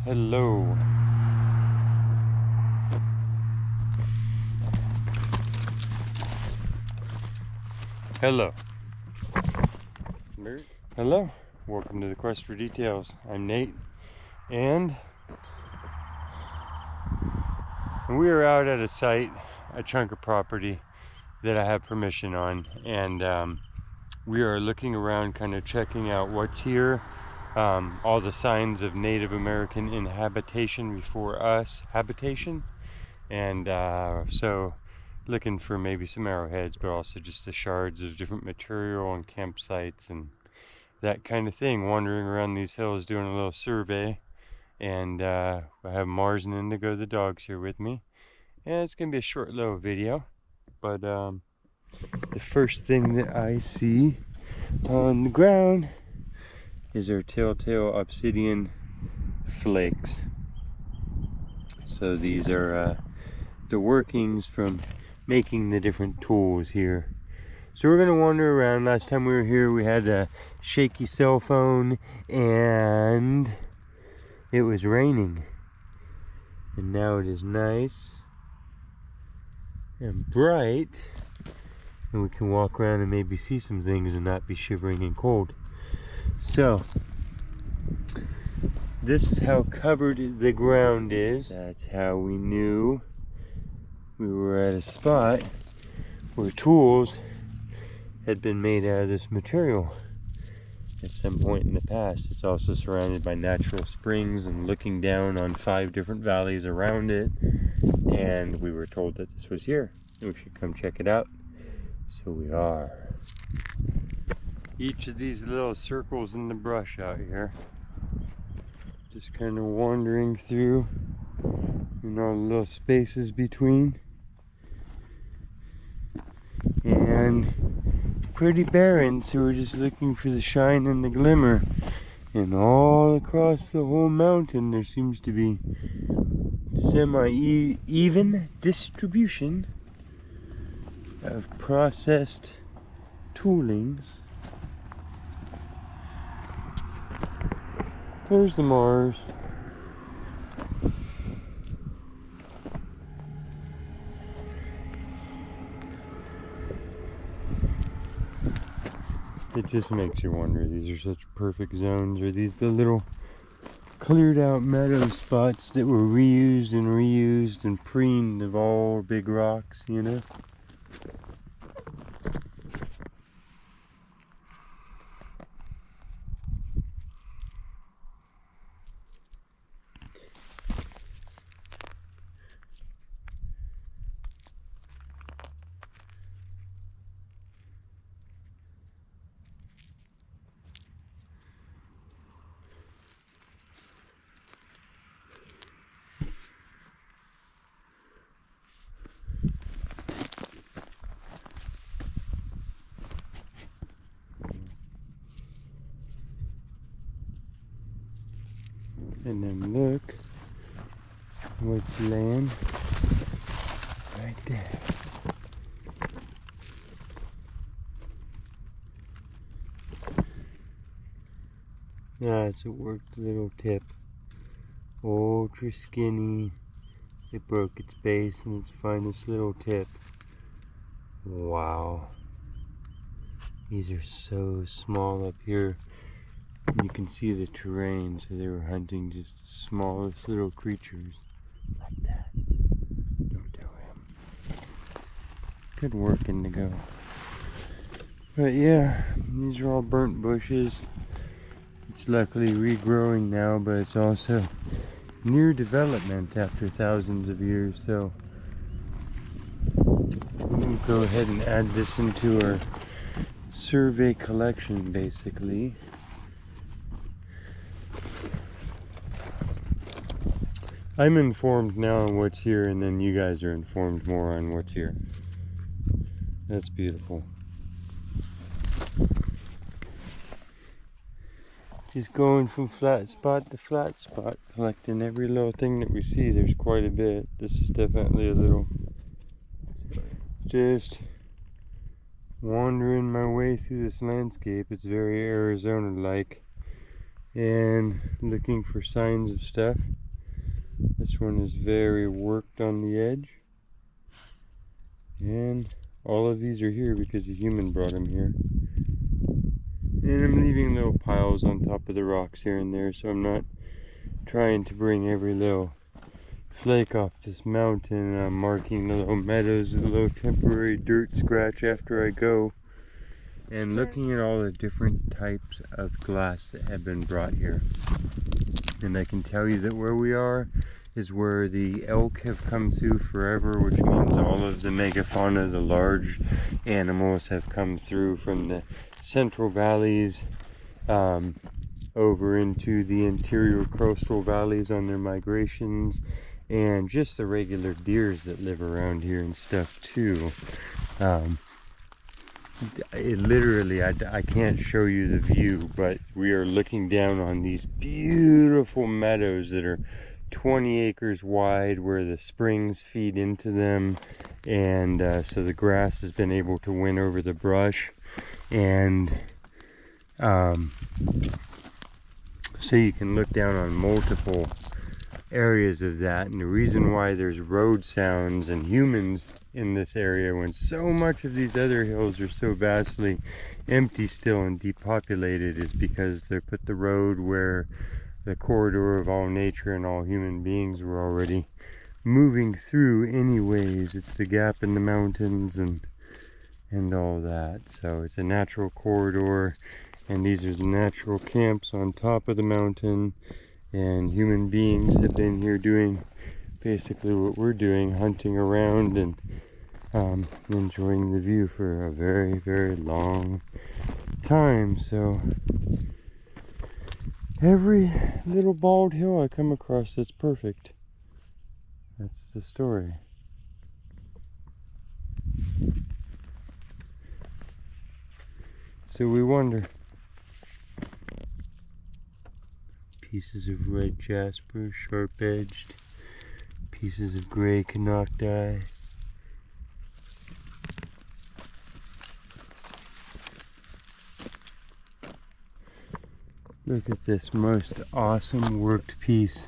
Hello. Hello. Hello. Welcome to the Quest for Details. I'm Nate, and we are out at a site, a chunk of property that I have permission on, and we are looking around, kind of checking out what's here. All the signs of Native American inhabitation before us habitation, and so looking for maybe some arrowheads, but also just the shards of different material and campsites and that kind of thing. Wandering around these hills doing a little survey, and I have Mars and Indigo, the dogs, here with me, and it's gonna be a short little video. But the first thing that I see on the ground is our telltale obsidian flakes. So these are the workings from making the different tools here. So we're gonna wander around. Last time we were here we had a shaky cell phone and it was raining, and now it is nice and bright, and we can walk around and maybe see some things and not be shivering and cold. So this is how covered the ground is. That's how we knew we were at a spot where tools had been made out of this material at some point in the past. It's also surrounded by natural springs and looking down on 5 different valleys around it, and we were told that this was here and we should come check it out. So we are. Each of these little circles in the brush out here, just kind of wandering through, and all the little spaces between, and pretty barren, so we're just looking for the shine and the glimmer. And all across the whole mountain there seems to be semi-even distribution of processed toolings. There's the Mars. It just makes you wonder, these are such perfect zones. Are these the little cleared out meadow spots that were reused and preened of all big rocks, you know? And then look what's laying right there. That's a worked little tip. Ultra skinny. It broke its base and its finest little tip. Wow. These are so small up here. You can see the terrain, so they were hunting just the smallest little creatures like that. Don't tell him. Good work, Indigo. But yeah, these are all burnt bushes. It's luckily regrowing now, but it's also near development after thousands of years, so we'll go ahead and add this into our survey collection, basically. I'm informed now on what's here, and then you guys are informed more on what's here. That's beautiful. Just going from flat spot to flat spot, collecting every little thing that we see. There's quite a bit. This is definitely a little, just wandering my way through this landscape. It's very Arizona-like. and looking for signs of stuff. This one is very worked on the edge. And all of these are here because a human brought them here. And I'm leaving little piles on top of the rocks here and there, so I'm not trying to bring every little flake off this mountain. I'm marking the little meadows with a little temporary dirt scratch after I go. And looking at all the different types of glass that have been brought here. And I can tell you that where we are is where the elk have come through forever, which means all of the megafauna, the large animals, have come through from the central valleys over into the interior coastal valleys on their migrations, and just the regular deers that live around here and stuff too. Literally, I can't show you the view, but we are looking down on these beautiful meadows that are 20 acres wide, where the springs feed into them, and so the grass has been able to win over the brush, and so you can look down on multiple areas of that. And the reason why there's road sounds and humans in this area when so much of these other hills are so vastly empty still and depopulated is because they put the road where the corridor of all nature and all human beings were already moving through anyways. It's the gap in the mountains and all that. So it's a natural corridor, and these are the natural camps on top of the mountain, and human beings have been here doing basically what we're doing, hunting around and enjoying the view for a very, very long time. So every little bald hill I come across that's perfect. That's the story. So we wonder. Pieces of red jasper, sharp-edged. Pieces of gray canocti. Look at this most awesome worked piece.